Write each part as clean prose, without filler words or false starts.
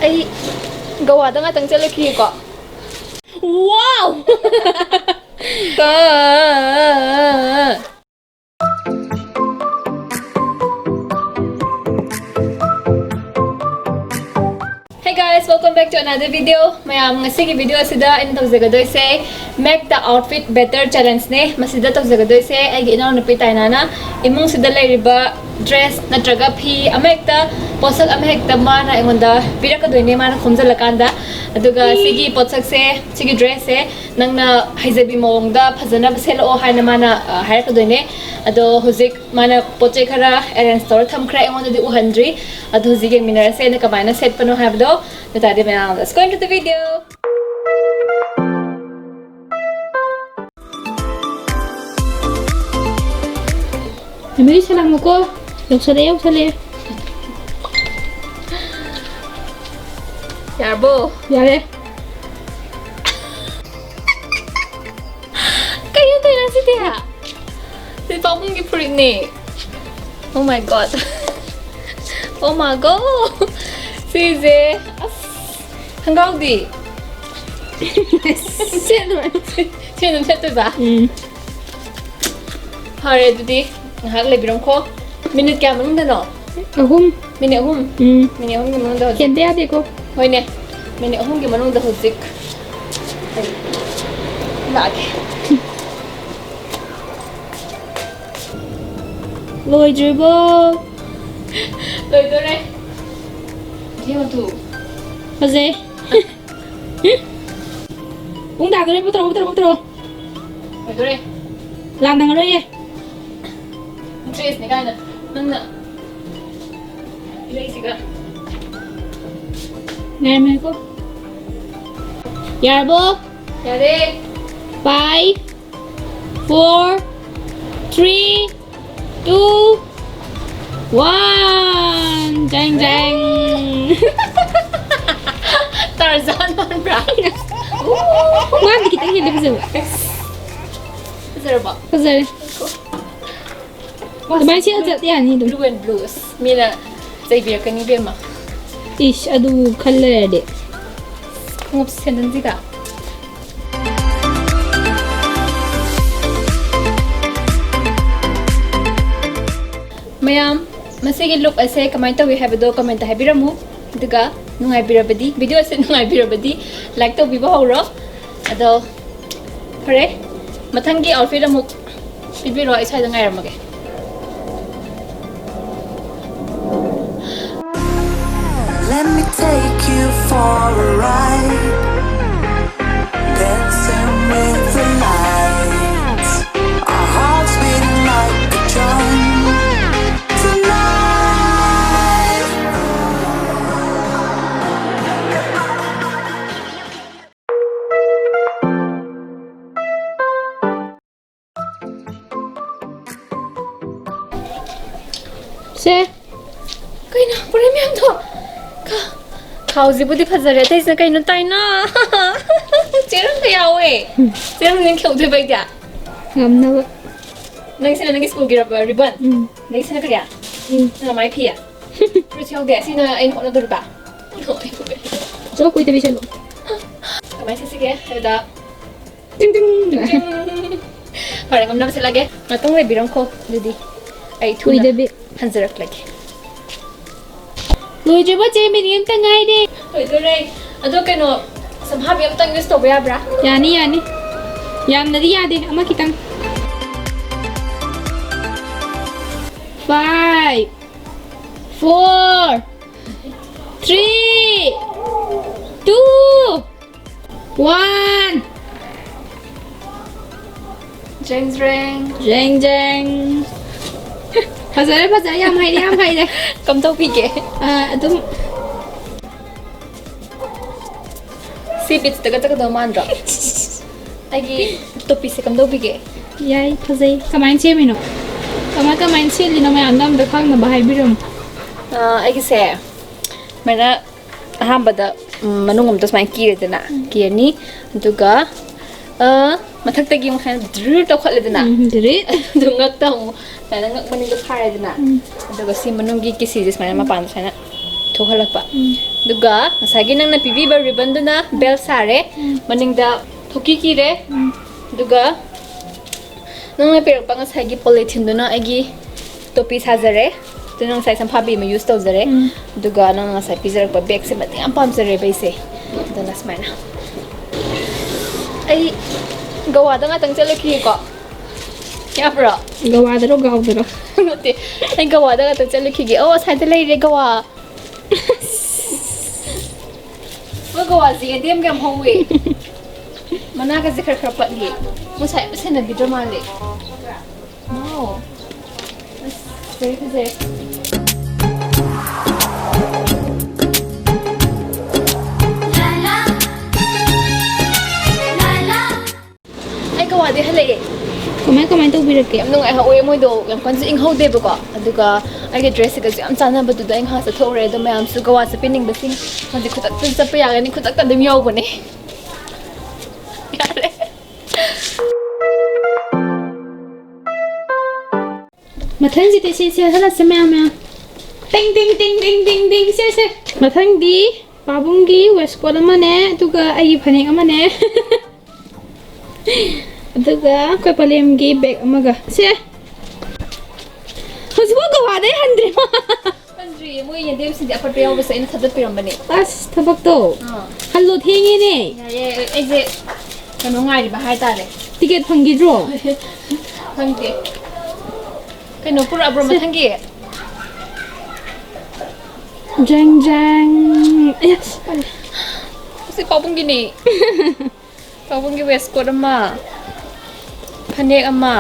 Ay, gawa da nga tang chalaki ko. Wow! Hey guys, welcome back to another video. Mayam ngasi ki video asida in tawjagadoy se make the outfit better challenge ne masida tawjagadoy se ai gi inaw nupi tainana imung sida lairiba dress natraga phi amekta posak amekta mana engonda pirakadoy ne mana khomjalakanda aduga sigi posak se sigi dress se nangna haijabi mawongda phajana baselo haina mana hairakadoy ne ado hojik mana poche khara arrange tor thamkhra engonda di uhandri ado hojik minara se na kamaina set pano habdo let's go into the video. Emily salang mo ko. Yung sali. Yarbo. Yare. Kaya tayo na si Tia. Si Pangong gipulit ni. Oh my god. Oh my god. Size. Hanggang di. Sino na ito ba? Hare, dudi. Nahaglabiram ko. Minute kaya manong dano? Ahum. Minute ahum? Minute ahum yung manong dano. Kende ate ko. Hoy ne. Minute ahum yung manong dano zik. Lagi. Lôi dribble. Lôi dore. Di mo tu. Fazer. Uống đào cái đấy, bắt đầu. Lôi dore. Làm thằng ở đây đi. Trace ni kaya na. Ilay siga. Nghe mày cô. Yarbo. Yare. 5, 4, 3, 2, 1. Jang jang. Tarzan on Brown. Ngoan thì kita hidup bersama. Sarap ba? Fazer. Teman siya at yan hidup. Blue and blues. Mina Xavier kani bema. Ish, aduh color deh. Kung obsession din ka. Mayam, masige look ase kamay tawi habado comment habiramu. Duga nungay birabadi. Video ase nungay birabadi. Like to biba hawro. Ado pare mathangi outfit amuk bibiro isay da ngay ramage. Let me take you for a ride, dancing with the lights, our hearts beating like a drum tonight. Se. Kaya na, premium to. Kauzi budi phazare tai sa kaino tai na. Cherang kaya we. Cherang ning khau de bai dia. Ngam na ba. Nang sina nang school gira ba ribbon. Nang sina kaya. Na mai phia. Ru chau de sina ai ho na dur ba. So kuy tabi siya lo. Kamai sa sige, ada. Ting ting. Parang ngam na sila ge. Matong we birang ko dudi. Ai Kuy thuna. tabi. Hanzarak lagi. Lôi dribble chơi mình yếm tang ngay đi. Oi dore. Ado kaino samhab yam tang use to ba bra. Yani. Yam na di yadi. Ama kitang. 5, 4, 3, 2, 1. Jeng jeng. Jeng jeng. Fazer yam hay đây. Cầm tao pi ke. Đúng. Si Vids taga daw man ra. Agi topi se kam daw bige. Yay, fazer. Kamain chơi mình nó. Kamain chơi thì nó mới ăn đam được khang na bahay birum. Agi se. Mana ahambada manungom tas mai ki redena. Ki ni duga mathagtagi makhan drir to khale dena. Drir. Dungak taw. Nang ngak maning do phare dena. Duga si manunggi ki series mana mapan sana. ꯊꯣꯛꯍꯜꯂꯛꯄ ꯑꯗꯨꯒ ꯉꯁꯥꯏꯒꯤ ꯅꯪꯅ ꯄꯤꯕꯤꯕ ꯔꯤꯕꯟꯗꯨꯅ ꯕꯦꯜ ꯁꯥꯔꯦ ꯃꯅꯤꯡꯗ ꯊꯣꯛꯀꯤ ꯀꯤꯔꯦ ꯑꯗꯨꯒ ꯅꯪꯅ ꯄꯤꯔꯛꯄ ꯉꯁꯥꯏꯒꯤ ꯄꯣꯂꯤꯊꯤꯟꯗꯨꯅ ꯑꯩꯒꯤ ꯇꯣꯄꯤ ꯁꯥꯖꯔꯦ ꯑꯗꯨꯅ ꯉꯁꯥꯏ ꯁꯝꯐꯥꯕꯤ ꯑꯃ ꯌꯨꯁ ꯇꯧꯖꯔꯦ ꯑꯗꯨꯒ ꯅꯪꯅ ꯉꯁꯥꯏ ꯄꯤꯖꯔꯛꯄ ꯕꯦꯒꯁꯦ ꯃꯇꯦꯡ ꯌꯥꯝ ꯄꯥꯝꯖꯔꯦꯕ ꯑꯩꯁꯦ ꯑꯗꯨꯅ ꯁꯨꯃꯥꯏꯅ ꯑꯩ ꯒꯋꯥꯗ ꯉꯥꯛꯇꯪ ꯆꯠꯂꯨꯈꯤꯒꯦꯀꯣ ꯌꯥꯕ꯭ꯔꯣ ꯒꯋꯥꯗꯔꯣ ꯒꯥꯎꯗꯔꯣ ꯅꯠꯇꯦ ꯑꯩ ꯒꯋꯥꯗ ꯉꯥꯛꯇꯪ ꯆꯠꯂꯨꯈꯤꯒꯦ ꯑꯣ ꯑꯁꯥꯏꯗ ꯂꯩꯔꯦ ꯒꯋꯥ ꯃꯣꯏ ꯒꯋꯥꯁꯦ ꯌꯦꯟꯗꯦꯝꯒ ꯌꯥꯝ ꯍꯧꯋꯦ ꯃꯅꯥꯒꯁꯦ ꯈꯔ ꯈꯔ ꯄꯠꯂꯤ ꯃꯁꯥꯏ ꯑꯃ ꯁꯦꯟꯅꯕꯤꯗ꯭ꯔ ꯃꯥꯜꯂꯦ ꯋꯥꯎ ꯑꯁ ꯐꯖꯩ ꯐꯖꯩ ꯑꯩ ꯒꯋꯥꯗꯩ ꯍꯜꯂꯛꯑꯦ ꯀꯃꯥꯏ ꯇꯧꯕꯤꯔꯛꯀꯦ ꯌꯥꯝ ꯅꯨꯡꯉꯥꯏꯍꯧꯋꯦ ꯃꯣꯏꯗꯣ ꯌꯥꯝ ꯀꯟꯅꯁꯨ ꯏꯪꯍꯧꯗꯦꯕꯀꯣ ꯑꯗꯨꯒ ꯑꯩꯒꯤ ꯗ꯭ꯔꯦꯁꯁꯤꯒꯁꯨ ꯌꯥꯝ ꯆꯥꯟꯅꯕꯗꯨꯗ ꯑꯩ ꯉꯥꯏꯍꯥꯛ ꯆꯠꯊꯣꯛꯎꯔꯦ ꯑꯗꯣ ꯃꯌꯥꯝꯁꯨ ꯒꯋꯥ ꯆꯠꯄꯤꯅꯤꯡꯕꯁꯤꯡ ꯍꯧꯖꯤꯛ ꯈꯨꯗꯛꯇ ꯆꯠꯄ ꯌꯥꯒꯅꯤ ꯈꯨꯗꯛꯇ ꯑꯗꯨꯝ ꯌꯧꯕꯅꯦ ꯌꯥꯔꯦ ꯃꯊꯪꯁꯤꯗꯤ ꯁꯤ ꯍꯜꯂꯛꯁꯦ ꯃꯌꯥꯝ ꯇꯤꯡ ꯇꯤꯡ ꯇꯤꯡ ꯇꯤꯡ ꯇꯤꯡ ꯇꯤꯡ ꯁꯦ ꯃꯊꯪꯗꯤ ꯄꯥꯕꯨꯡꯒꯤ ꯋꯦꯁꯀꯣꯠ ꯑꯃꯅꯦ ꯑꯗꯨꯒ ꯑꯩꯒꯤ ꯐꯅꯦꯛ ꯑꯃꯅꯦ ꯑꯗꯨꯒ ꯑꯩꯈꯣꯏ ꯄꯂꯦꯝꯒꯤ ꯕꯦꯒ ꯑꯃꯒ ꯁꯦ ꯍꯧꯖꯤꯛꯐꯥꯎ ꯒꯋꯥꯗꯩ ꯍꯟꯗ꯭ꯔꯤ ꯍꯟꯗ꯭ꯔꯤꯌꯦ ꯃꯣꯏ ꯌꯦꯟꯗꯦꯝꯁꯤꯡꯗꯤ ꯑꯄꯠꯄ ꯌꯥꯎꯕꯁꯦ ꯑꯩꯅ ꯊꯥꯗꯠꯄꯤꯔꯝꯕꯅꯦ ꯑꯁ ꯊꯕꯛꯇꯣ ꯍꯜꯂꯣ ꯊꯦꯡꯉꯦꯅꯦ ꯌꯥꯏꯌꯦ ꯑꯩꯁꯦ ꯀꯩꯅꯣ ꯉꯥꯏꯔꯤꯕ ꯍꯥꯏꯇꯥꯔꯦ ꯇꯤꯀꯦꯠ ꯐꯪꯈꯤꯗ꯭ꯔꯣ ꯈꯪꯗꯦ ꯀꯩꯅꯣ ꯄꯨꯔꯛꯑꯕ꯭ꯔꯣ ꯃꯊꯪꯒꯤ ꯖꯦꯡ ꯖꯦꯡ ꯁꯤ ꯄꯥꯕꯨꯡꯒꯤꯅꯦ ꯄꯥꯕꯨꯡꯒꯤ ꯋꯦꯁꯀꯣꯠ ꯑꯃ ꯐꯅꯦꯛ ꯑꯃ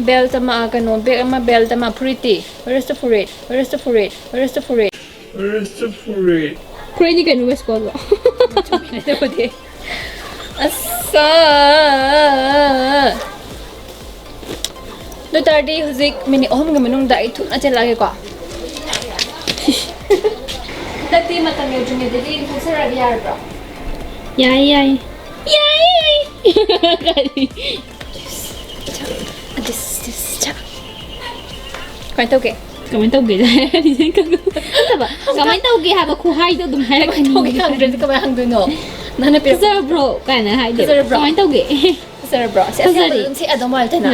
ꯕꯦꯜꯠ ꯑꯃ ꯀꯩꯅꯣ ꯕꯦꯒ ꯑꯃ ꯕꯦꯜꯠ ꯑꯃ ꯐꯨꯔꯤꯠꯇꯤ ꯋꯦꯔꯁꯇ ꯐꯨꯔꯤꯠ ꯋꯦꯔꯁꯇ ꯐꯨꯔꯤꯠ ꯋꯦꯔꯁꯇ ꯐꯨꯔꯤꯠ ꯐꯨꯔꯤꯠꯗꯤ ꯀꯩꯅꯣ ꯋꯦꯁꯀꯣꯠꯂꯣ ꯆꯨꯝꯃꯤꯅꯦ ꯑꯗꯨꯕꯨꯗꯤ ꯑꯁ ꯑꯗꯨ ꯇꯥꯔꯗꯤ ꯍꯧꯖꯤꯛ ꯃꯤꯅꯤꯠ 3ꯒꯤ ꯃꯅꯨꯡꯗ ꯑꯩ ꯊꯨꯅ ꯆꯦꯜꯂꯛꯑꯒꯦꯀꯣ ꯍꯟꯗꯛꯇꯤ ꯃꯇꯝ ꯌꯧꯗ꯭ꯔꯤꯉꯩꯗꯗꯤ ꯊꯣꯛꯆꯔꯛꯑꯒ ꯌꯥꯔꯕ꯭ꯔꯣ ꯌꯥꯏ ꯀꯃꯥꯏꯅ ꯇꯧꯒꯦ ꯀꯃꯥꯏꯅ ꯇꯧꯒꯦ ꯀꯃꯥꯏꯅ ꯇꯧꯒꯦ ꯍꯥꯏꯕ ꯈꯨꯍꯥꯏꯗꯣ ꯑꯗꯨꯝ ꯍꯥꯏꯔꯛꯀꯅꯤ ꯇꯧꯒꯦ ꯈꯪꯗ꯭ꯔꯗꯤ ꯀꯃꯥꯏꯅ ꯍꯪꯗꯣꯏꯅꯣ ꯅꯪꯅ ꯄꯤꯔꯛꯄ ꯐꯖꯕ꯭ꯔꯣ ꯀꯥꯏꯅ ꯍꯥꯏꯗꯦ ꯐꯖꯔꯕ꯭ꯔꯣ? ꯀꯃꯥꯏꯅ ꯇꯧꯒꯦ ꯐꯖꯔꯕ꯭ꯔꯣ ꯁꯤ ꯐꯖꯔꯤ. ꯑꯁꯦꯡꯕ ꯑꯗꯨꯝ ꯁꯦꯠ ꯑꯗꯧ ꯃꯥꯜꯂꯦꯅ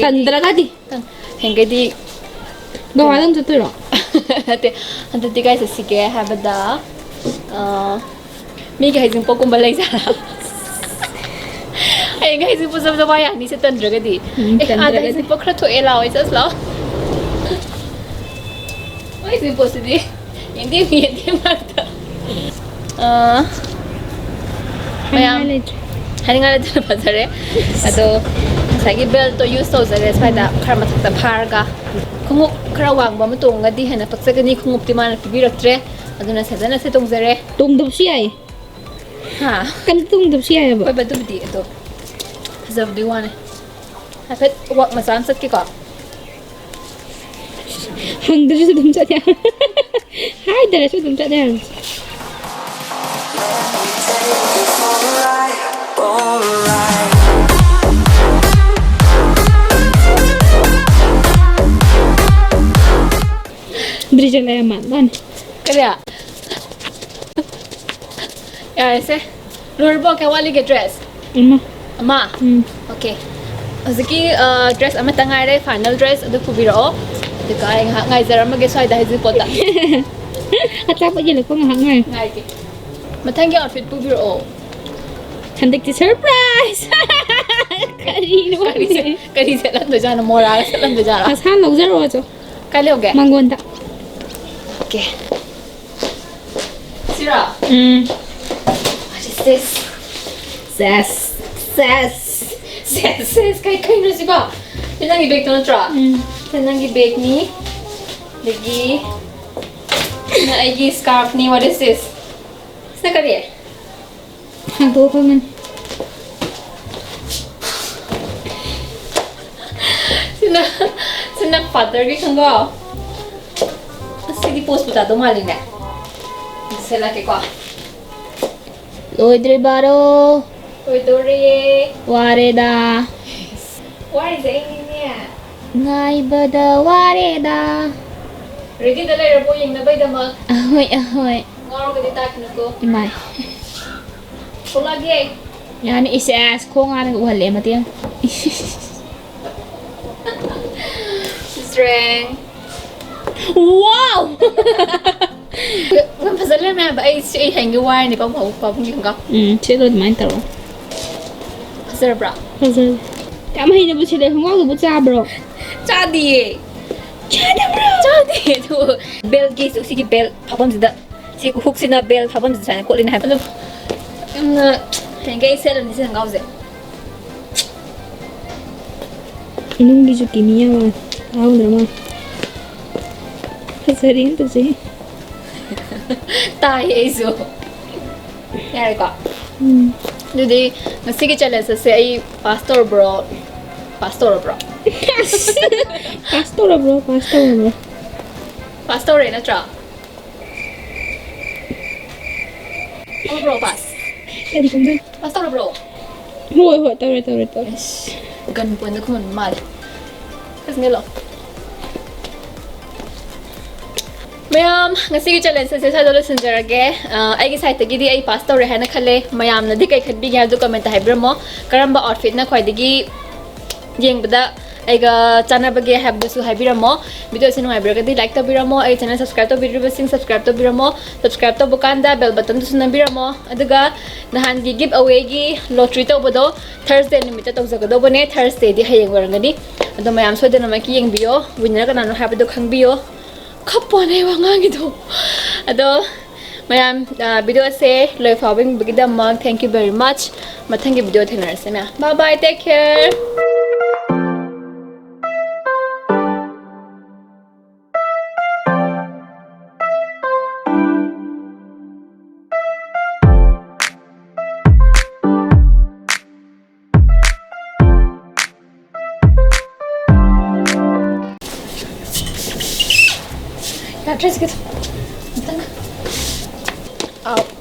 ꯇꯟꯗ꯭ꯔꯒꯗꯤ ꯍꯦꯡꯒꯩꯗꯤ ꯒꯋꯥꯗ ꯑꯗꯨꯝ ꯆꯠꯇꯣꯏꯔꯣ ꯅꯠꯇꯦ ꯍꯟꯗꯛꯇꯤ ꯀꯥꯏ ꯆꯠꯁꯤꯒꯦ ꯍꯥꯏꯕꯗ ꯃꯤꯒꯤ ꯍꯩꯖꯤꯡꯄꯣꯠꯀꯨꯝꯕ ꯂꯩꯖꯥꯔꯥ ꯍꯌꯦꯡ ꯍꯩꯖꯤꯡꯄꯣꯠ ꯆꯠꯄꯗ ꯋꯥ ꯌꯥꯅꯤꯁꯦ ꯇꯟꯗ꯭ꯔꯒꯗꯤ ꯑꯥꯗ ꯍꯩꯖꯤꯡꯄꯣꯠ ꯈꯔ ꯊꯣꯛꯑꯦ ꯂꯥꯛꯑꯣ ꯆꯠꯁꯤ ꯂꯥꯛꯑꯣ ꯍꯩꯖꯤꯡꯄꯣꯠꯁꯤꯗꯤ ꯌꯦꯟꯗꯦꯝ ꯉꯥꯛꯇ ꯃꯌꯥꯝ ꯍꯥꯏꯅꯤꯡꯉꯥꯏ ꯂꯩꯇꯅ ꯐꯖꯔꯦ ꯑꯗꯣ ꯉꯁꯥꯏꯒꯤ ꯕꯦꯜꯠꯇꯣ ꯌꯨꯁ ꯇꯧꯖꯔꯦ ꯁ꯭ꯋꯥꯏꯗ ꯈꯔ ꯃꯊꯛꯇ ꯐꯥꯔꯒ ꯈꯣꯡꯎꯞ ꯈꯔ ꯋꯥꯡꯕ ꯑꯃ ꯇꯣꯡꯉꯒꯗꯤ ꯍꯦꯟꯅ ꯄꯛꯆꯒꯅꯤ ꯈꯣꯡꯎꯞꯇꯤ ꯃꯥꯅ ꯄꯤꯕꯤꯔꯛꯇ꯭ꯔꯦ ꯑꯗꯨꯅ ꯐꯖꯅ ꯇꯣꯡꯖꯔꯦ ꯇꯣꯡꯗꯕꯁꯨ ꯌꯥꯏ ꯍꯥ ꯀꯩꯝꯇ ꯇꯣꯡꯗꯕꯁꯨ ꯌꯥꯏꯑꯕ ꯍꯣꯏ ꯑꯗꯨꯕꯨꯗꯤ ꯑꯗꯣ ꯐꯖꯕꯗꯤ ꯋꯥꯅꯦ ꯍꯥꯏꯐꯦꯠ ꯋꯥꯛ ꯃꯆꯥ ꯑꯃ ꯆꯠꯀꯦꯀꯣ ꯍꯪꯗ꯭ꯔꯁꯨ ꯑꯗꯨꯝ ꯆꯠ ꯌꯥꯔꯦ ꯍꯥꯏꯗ꯭ꯔꯁꯨ ꯑꯗꯨꯝ ꯆꯠ ꯌꯥꯔꯦ Drijala ya man. Kaya ꯌꯥꯔꯦꯁꯦ ꯂꯣꯏꯔꯕꯣ ꯀꯌꯥ ꯋꯥꯠꯂꯤꯒꯦ ꯗ꯭ꯔꯦꯁ ꯑꯃ ꯑꯣꯀꯦ ꯍꯧꯖꯤꯛꯀꯤ ꯗ꯭ꯔꯦꯁ ꯑꯃꯇ ꯉꯥꯏꯔꯦ ꯐꯥꯏꯅꯦꯜ ꯗ꯭ꯔꯦꯁ ꯑꯗꯨ ꯄꯨꯕꯤꯔꯛꯑꯣ ꯑꯗꯨꯒ ꯑꯩ ꯉꯥꯏꯍꯥꯛ ꯉꯥꯏꯖꯔꯝꯃꯒꯦ ꯁ꯭ꯋꯥꯏꯗ ꯍꯩꯖꯤꯡꯄꯣꯠꯇ ꯑꯆꯥꯄꯣꯠ ꯌꯦꯜꯂꯛꯄ ꯉꯥꯏꯍꯥꯛ ꯉꯥꯏ ꯉꯥꯏꯒꯦ ꯃꯊꯪꯒꯤ ꯑꯥꯎꯠꯐꯤꯠ ꯄꯨꯕꯤꯔꯛꯑꯣ ꯍꯟꯗꯛꯇꯤ ꯁꯔꯄ꯭ꯔꯥꯏꯖ ꯀꯔꯤꯅꯣ ꯀꯔꯤ ꯁꯦꯠꯂꯝꯗꯣꯏꯖꯥꯠꯅꯣ ꯃꯣꯔꯥꯒ ꯁꯦꯠꯂꯝꯗꯣꯏꯖꯥꯠꯔꯣ ꯃꯁꯥ ꯂꯧꯖꯔꯛꯑꯣ ꯀꯥꯏ ꯂꯩꯍꯧꯒꯦ ꯃꯥꯡꯒꯣꯟꯗ 오케이. 싫어. This. Ses. Kay na siya. Tinangi bag to na tra. Tinangi bag ni. Lagi. Na igi scarf ni. What is this? Sa kari. Hanto ko man. Sina father ki kanga. Sige post puta do mali na. Sela ke ko. Loidre baro. Oi dore. Wareda. Why is it in here? Ngai bada wareda. Ready da lai rabo yeng na bai da ma. Ahoy, ahoy. Ngor ga di ta kinu ko. Imay. Ulage. Yani isi as ko nga nag-uhali matiyang. Strength. Wow! Kan pasal na ba ay si hang yu wire ni pa mo pa pung ka. Silo naman taro. Pasal bra. Kasi, tama hindi mo sila kung ako sa bro. Chadi. Chada bro! Chadi tu. Bell gis sige bell pa pum da. Si hook sina bell pa pum sa ko lin ha. Ano? Yung hang gay sel ni sing gauze. Inung di jo kimia wa. Aw drama. Kasarin to si. Tai eso. Yari ka. Jadi ngasige challenge sa ay pastor bro. Pastor bro. Pastor bro, pastor bro. Pastor na tra. Oh bro pas. Jadi kung Pastor bro. Hoy, hoy, tawre. Gan po na kuman mal. Kas ngelo. Mayam ngasige challenge sa dolo sanjarage ai gi site gi di ai pastor re hana khale mayam na di kai khat bi ga du comment haibra mo karamba outfit na khoi digi jeng bada ai ga chana bage have du su haibira mo video sinu haibra ga di like to bira mo ai channel subscribe to video sing subscribe to bira mo subscribe to bukanda bell button du sun bira mo aduga nahan gi give away gi lottery to bodo Thursday nimit to jaga do bone Thursday di hayeng warangani ado mayam so de na ma ki yeng bio winner ka nanu have du khang bio kapone wangangi do ado mayam video se loy following bigida mag thank you very much mathangi video thenar se na bye bye take care Dress good. Out.